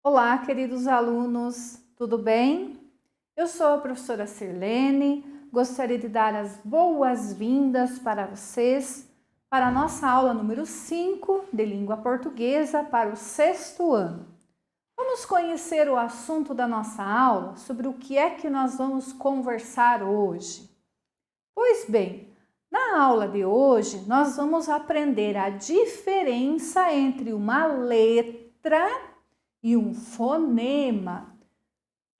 Olá, queridos alunos, tudo bem? Eu sou a professora Sirlene, gostaria de dar as boas-vindas para vocês para a nossa aula número 5 de língua portuguesa para o 6º ano. Vamos conhecer o assunto da nossa aula, sobre o que é que nós vamos conversar hoje. Pois bem, na aula de hoje nós vamos aprender a diferença entre uma letra e um fonema.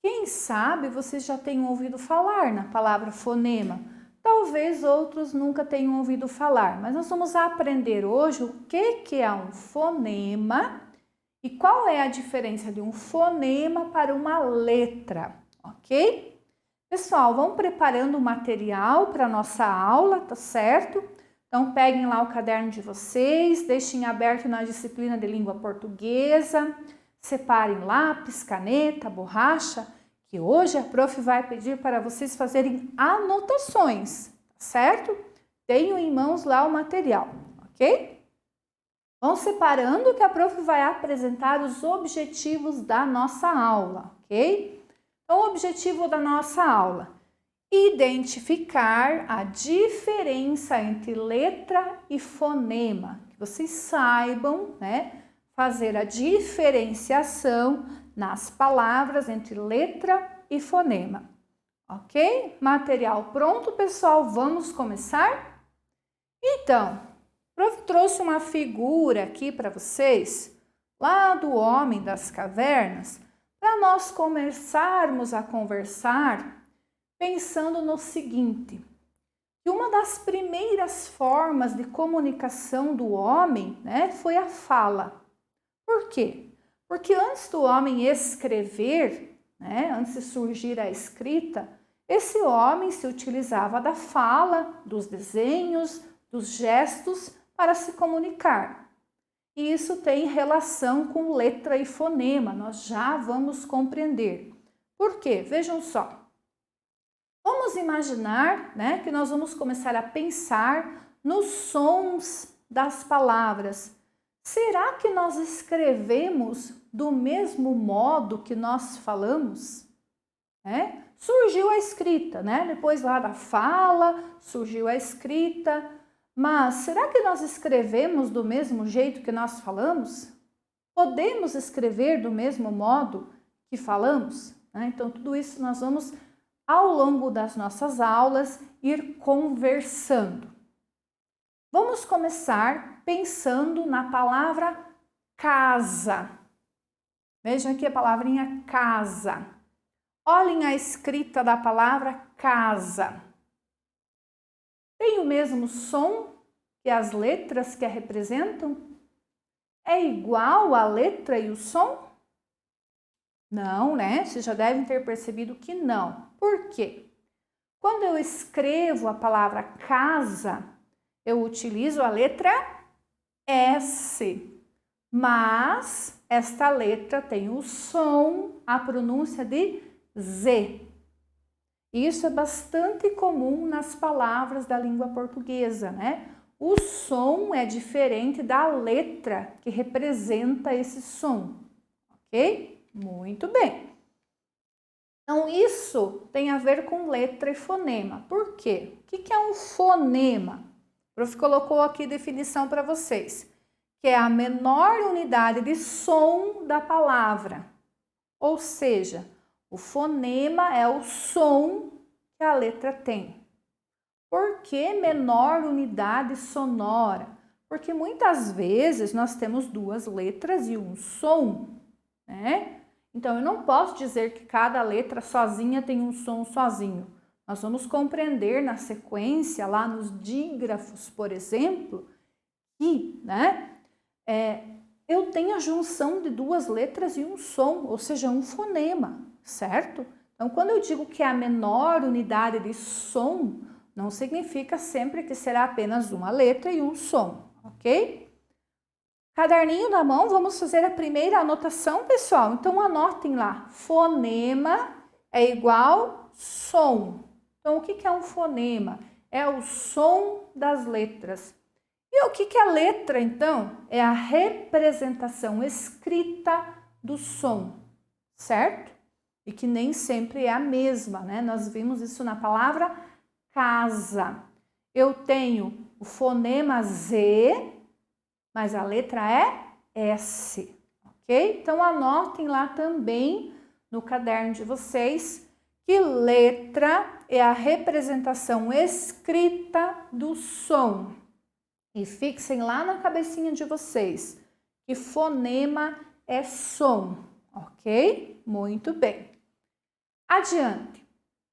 Quem sabe vocês já tenham ouvido falar na palavra fonema. Talvez outros nunca tenham ouvido falar, mas nós vamos aprender hoje o que é um fonema e qual é a diferença de um fonema para uma letra, ok? Pessoal, vão preparando o material para a nossa aula, tá certo? Então, peguem lá o caderno de vocês, deixem aberto na disciplina de língua portuguesa, separem lápis, caneta, borracha, que hoje a prof vai pedir para vocês fazerem anotações, tá certo? Tenham em mãos lá o material, ok? Vão separando que a prof vai apresentar os objetivos da nossa aula, ok? Então, o objetivo da nossa aula: identificar a diferença entre letra e fonema, que vocês saibam, né? Fazer a diferenciação nas palavras entre letra e fonema. Ok? Material pronto, pessoal? Vamos começar? Então, o prof trouxe uma figura aqui para vocês, lá do Homem das Cavernas, para nós começarmos a conversar pensando no seguinte: que uma das primeiras formas de comunicação do homem, né, foi a fala. Por quê? Porque antes do homem escrever, né, antes de surgir a escrita, esse homem se utilizava da fala, dos desenhos, dos gestos para se comunicar. E isso tem relação com letra e fonema, nós já vamos compreender. Por quê? Vejam só. Vamos imaginar, né, que nós vamos começar a pensar nos sons das palavras. Será que nós escrevemos do mesmo modo que nós falamos? Surgiu a escrita, né? Depois lá da fala, surgiu a escrita. Mas será que nós escrevemos do mesmo jeito que nós falamos? Podemos escrever do mesmo modo que falamos? Então, tudo isso nós vamos, ao longo das nossas aulas, ir conversando. Vamos começar pensando na palavra casa. Vejam aqui a palavrinha casa. Olhem a escrita da palavra casa. Tem o mesmo som que as letras que a representam? É igual a letra e o som? Não, né? Vocês já devem ter percebido que não. Por quê? Quando eu escrevo a palavra casa, eu utilizo a letra S, mas esta letra tem o som, a pronúncia de Z. Isso é bastante comum nas palavras da língua portuguesa, né? O som é diferente da letra que representa esse som, ok? Muito bem. Então, isso tem a ver com letra e fonema. Por quê? O que é um fonema? O prof colocou aqui definição para vocês, que é a menor unidade de som da palavra. Ou seja, o fonema é o som que a letra tem. Por que menor unidade sonora? Porque muitas vezes nós temos duas letras e um som, né? Então, eu não posso dizer que cada letra sozinha tem um som sozinho. Nós vamos compreender na sequência, lá nos dígrafos, por exemplo, que, né, eu tenho a junção de duas letras e um som, ou seja, um fonema, certo? Então, quando eu digo que é a menor unidade de som, não significa sempre que será apenas uma letra e um som, ok? Caderninho na mão, vamos fazer a primeira anotação, pessoal. Então, anotem lá. Fonema é igual som. Então, o que é um fonema? É o som das letras. E o que é a letra, então? É a representação escrita do som, certo? E que nem sempre é a mesma, né? Nós vimos isso na palavra casa. Eu tenho o fonema Z, mas a letra é S, ok? Então, anotem lá também no caderno de vocês que letra é a representação escrita do som. E fixem lá na cabecinha de vocês que fonema é som, ok? Muito bem. Adiante.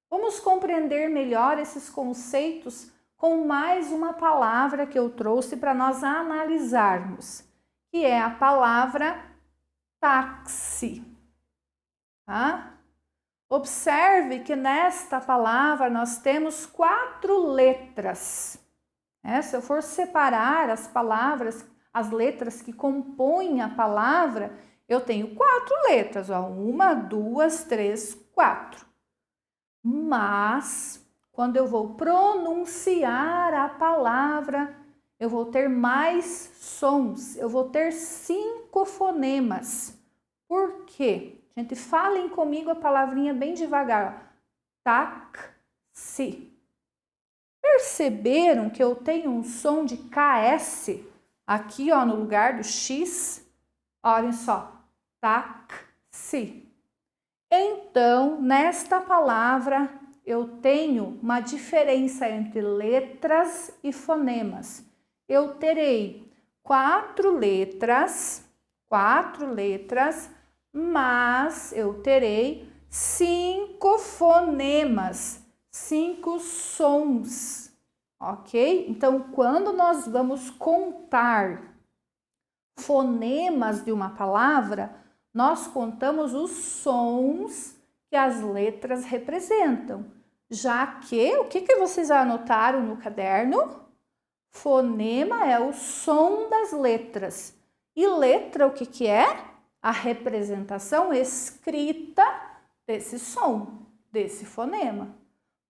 Vamos compreender melhor esses conceitos com mais uma palavra que eu trouxe para nós analisarmos, que é a palavra táxi. Tá? Observe que nesta palavra nós temos 4 letras. Se eu for separar as palavras, as letras que compõem a palavra, eu tenho 4 letras. 1, 2, 3, 4. Mas, quando eu vou pronunciar a palavra, eu vou ter mais sons. Eu vou ter 5 fonemas. Por quê? Gente, falem comigo a palavrinha bem devagar. Táxi. Perceberam que eu tenho um som de KS aqui, ó, no lugar do X? Olhem só. Táxi. Então, nesta palavra, eu tenho uma diferença entre letras e fonemas. Eu terei 4 letras, mas eu terei 5 fonemas, 5 sons, ok? Então, quando nós vamos contar fonemas de uma palavra, nós contamos os sons que as letras representam. Já que, o que vocês anotaram no caderno? Fonema é o som das letras. E letra, o que é? A representação escrita desse som, desse fonema.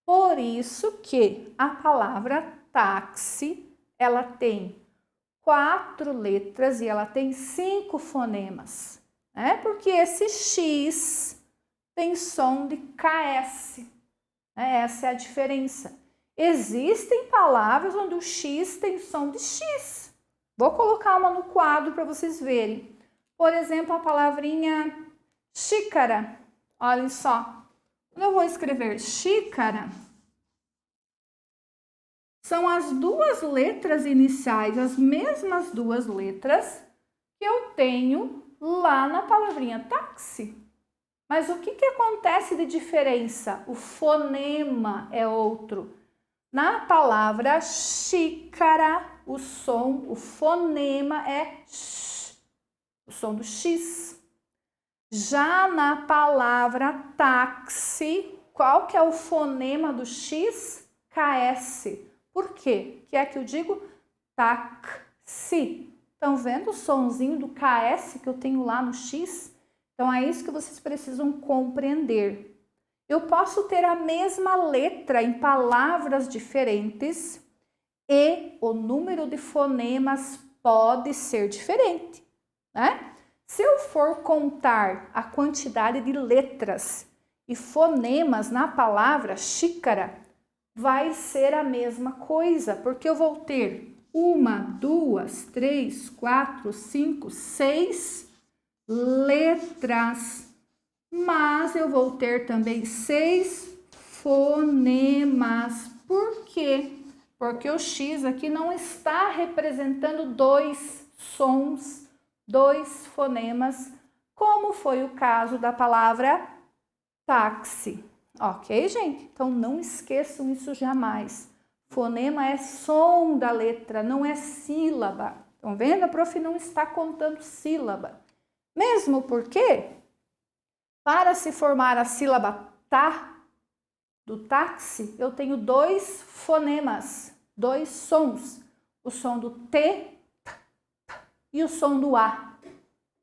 Por isso que a palavra táxi, ela tem 4 letras e ela tem 5 fonemas. Porque esse X tem som de KS. Essa é a diferença. Existem palavras onde o X tem som de X. Vou colocar uma no quadro para vocês verem. Por exemplo, a palavrinha xícara. Olhem só. Quando eu vou escrever xícara, são as 2 letras iniciais, as mesmas 2 letras que eu tenho lá na palavrinha táxi. Mas o que acontece de diferença? O fonema é outro. Na palavra xícara, o fonema é X, o som do X. Já na palavra táxi, qual que é o fonema do X? KS. Por quê? Que é que eu digo táxi. Estão vendo o sonzinho do KS que eu tenho lá no X? Então, é isso que vocês precisam compreender. Eu posso ter a mesma letra em palavras diferentes e o número de fonemas pode ser diferente, né? Se eu for contar a quantidade de letras e fonemas na palavra xícara, vai ser a mesma coisa, porque eu vou ter 1, 2, 3, 4, 5, 6 letras, mas eu vou ter também 6 fonemas. Por quê? Porque o X aqui não está representando 2 sons, 2 fonemas, como foi o caso da palavra táxi. Ok, gente? Então, não esqueçam isso jamais. Fonema é som da letra, não é sílaba. Estão vendo? A prof não está contando sílaba. Mesmo porque, para se formar a sílaba tá, do táxi, eu tenho 2 fonemas, 2 sons. O som do T e o som do A.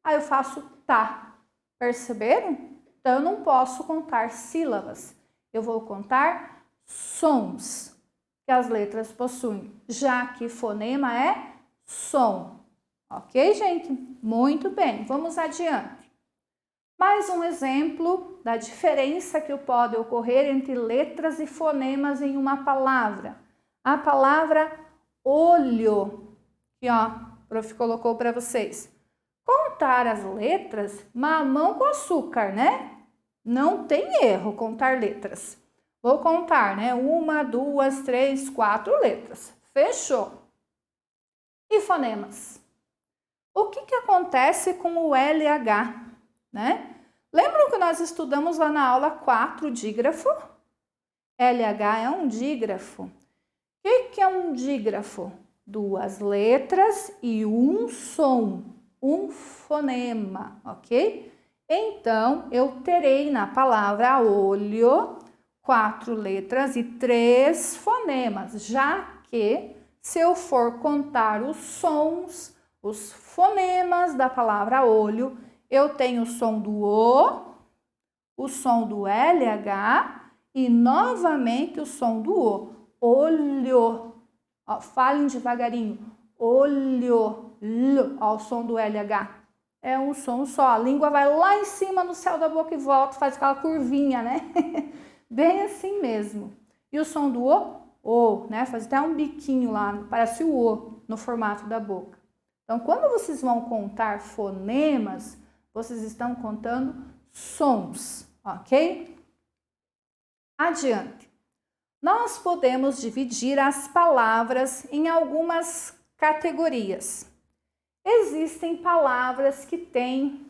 Aí eu faço tá. Perceberam? Então, eu não posso contar sílabas. Eu vou contar sons que as letras possuem, já que fonema é som. Ok, gente? Muito bem, vamos adiante. Mais um exemplo da diferença que pode ocorrer entre letras e fonemas em uma palavra. A palavra olho, que ó, o prof colocou para vocês. Contar as letras, mamão com açúcar, né? Não tem erro contar letras. Vou contar, né? 1, 2, 3, 4 letras. Fechou. E fonemas? O que acontece com o LH, né? Lembram que nós estudamos lá na aula 4 dígrafo? LH é um dígrafo. O que é um dígrafo? 2 letras e um som, um fonema, ok? Então, eu terei na palavra olho 4 letras e 3 fonemas, já que se eu for contar os sons, os fonemas da palavra olho, eu tenho o som do o som do LH e novamente o som do O. Olho. Ó, falem devagarinho. Olho. Ó, o som do LH. É um som só. A língua vai lá em cima no céu da boca e volta, faz aquela curvinha, né? Bem assim mesmo. E o som do O, né? Faz até um biquinho lá, parece o O no formato da boca. Então, quando vocês vão contar fonemas, vocês estão contando sons, ok? Adiante. Nós podemos dividir as palavras em algumas categorias. Existem palavras que têm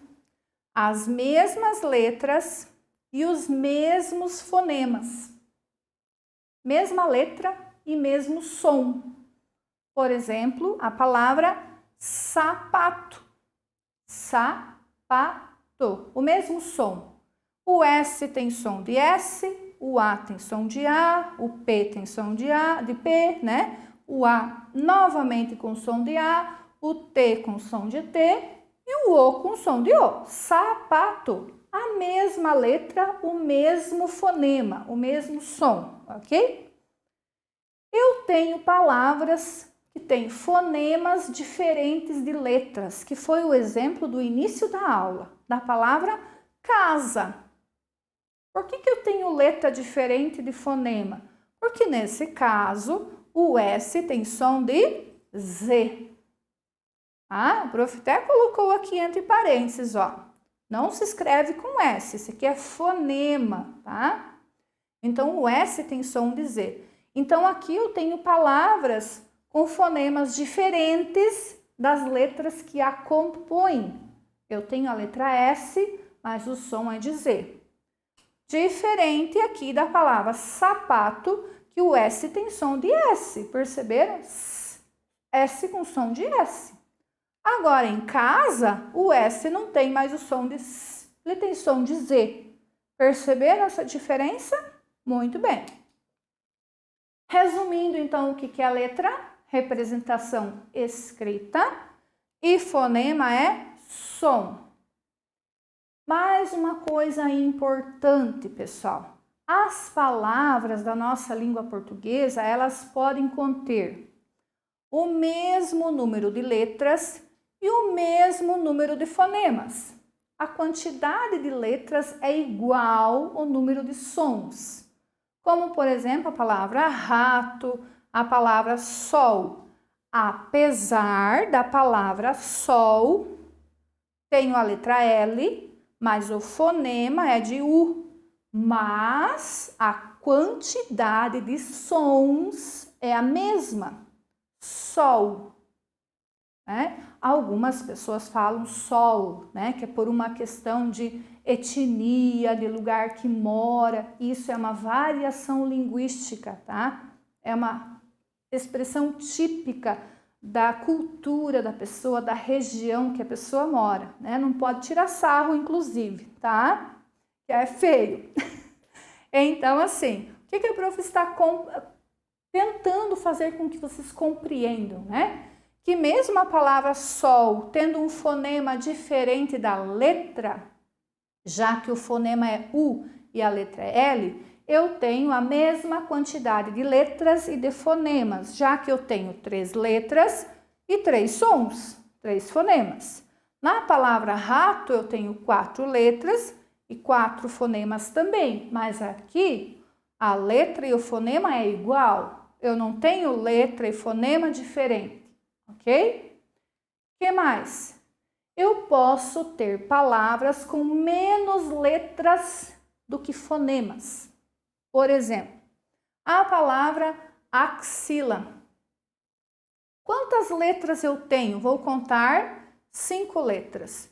as mesmas letras e os mesmos fonemas. Mesma letra e mesmo som. Por exemplo, a palavra sapato. Sapato. O mesmo som. O S tem som de S, o A tem som de A, o P tem som de P, né? O A novamente com som de A, o T com som de T e o O com som de O. Sapato. A mesma letra, o mesmo fonema, o mesmo som, ok? Eu tenho palavras que têm fonemas diferentes de letras, que foi o exemplo do início da aula, da palavra casa. Por que eu tenho letra diferente de fonema? Porque nesse caso, o S tem som de Z. Ah, o prof até colocou aqui entre parênteses, ó. Não se escreve com S, esse aqui é fonema, tá? Então, o S tem som de Z. Então, aqui eu tenho palavras com fonemas diferentes das letras que a compõem. Eu tenho a letra S, mas o som é de Z. Diferente aqui da palavra sapato, que o S tem som de S, perceberam? S com som de S. Agora, em casa, o S não tem mais o som de S, ele tem som de Z. Perceberam essa diferença? Muito bem. Resumindo, então, o que é a letra? Representação escrita e fonema é som. Mais uma coisa importante, pessoal. As palavras da nossa língua portuguesa, elas podem conter o mesmo número de letras e o mesmo número de fonemas. A quantidade de letras é igual ao número de sons. Como, por exemplo, a palavra rato, a palavra sol. Apesar da palavra sol, tenho a letra L, mas o fonema é de U. Mas a quantidade de sons é a mesma. Sol. Né? Algumas pessoas falam sol, né? Que é por uma questão de etnia, de lugar que mora. Isso é uma variação linguística, tá? É uma expressão típica da cultura da pessoa, da região que a pessoa mora, né? Não pode tirar sarro, inclusive, tá? Que é feio. Então, assim, o que a prof está tentando fazer com que vocês compreendam, né? Que mesmo a palavra sol, tendo um fonema diferente da letra, já que o fonema é U e a letra é L, eu tenho a mesma quantidade de letras e de fonemas, já que eu tenho 3 letras e 3 sons, 3 fonemas. Na palavra rato, eu tenho 4 letras e 4 fonemas também, mas aqui a letra e o fonema é igual. Eu não tenho letra e fonema diferente, ok? O que mais? Eu posso ter palavras com menos letras do que fonemas. Por exemplo, a palavra axila. Quantas letras eu tenho? Vou contar 5 letras.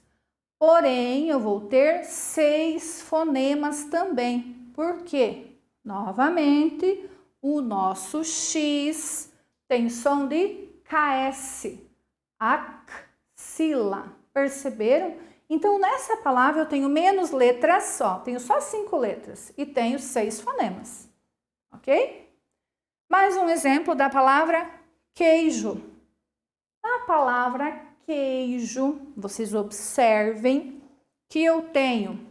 Porém, eu vou ter 6 fonemas também. Por quê? Novamente, o nosso X tem som de KS. Axila. Perceberam? Então, nessa palavra eu tenho menos letras só. Tenho só 5 letras e tenho 6 fonemas. Ok? Mais um exemplo da palavra queijo. Na palavra queijo, vocês observem que eu tenho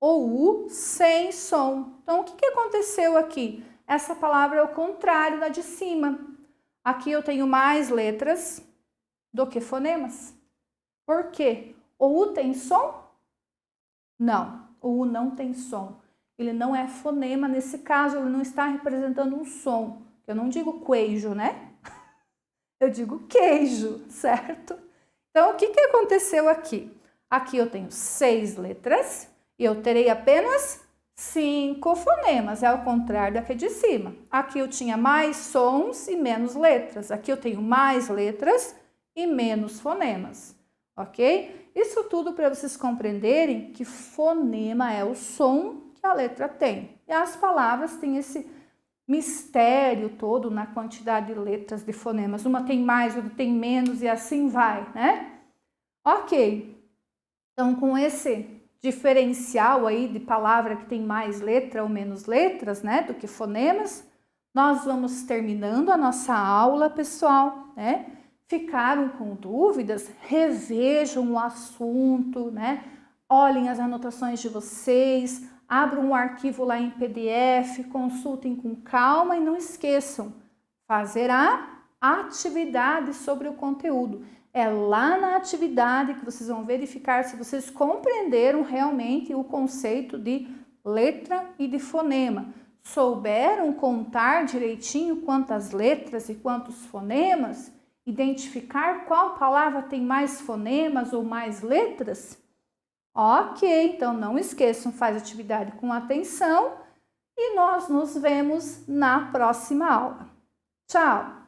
o U sem som. Então, o que aconteceu aqui? Essa palavra é o contrário da de cima. Aqui eu tenho mais letras do que fonemas. Por quê? O U tem som? Não, o U não tem som. Ele não é fonema, nesse caso, ele não está representando um som. Eu não digo queijo, né? Eu digo queijo, certo? Então, o que aconteceu aqui? Aqui eu tenho 6 letras e eu terei apenas 5 fonemas, é ao contrário daqui de cima. Aqui eu tinha mais sons e menos letras. Aqui eu tenho mais letras e menos fonemas, ok? Isso tudo para vocês compreenderem que fonema é o som que a letra tem. E as palavras têm esse mistério todo na quantidade de letras de fonemas. Uma tem mais, outra tem menos e assim vai, né? Ok. Então, com esse diferencial aí de palavra que tem mais letra ou menos letras, né, do que fonemas, nós vamos terminando a nossa aula, pessoal, né? Ficaram com dúvidas? Revejam o assunto, né? Olhem as anotações de vocês, abram um arquivo lá em PDF, consultem com calma e não esqueçam, fazer a atividade sobre o conteúdo. É lá na atividade que vocês vão verificar se vocês compreenderam realmente o conceito de letra e de fonema. Souberam contar direitinho quantas letras e quantos fonemas? Identificar qual palavra tem mais fonemas ou mais letras? Ok, então não esqueçam, faz atividade com atenção e nós nos vemos na próxima aula. Tchau!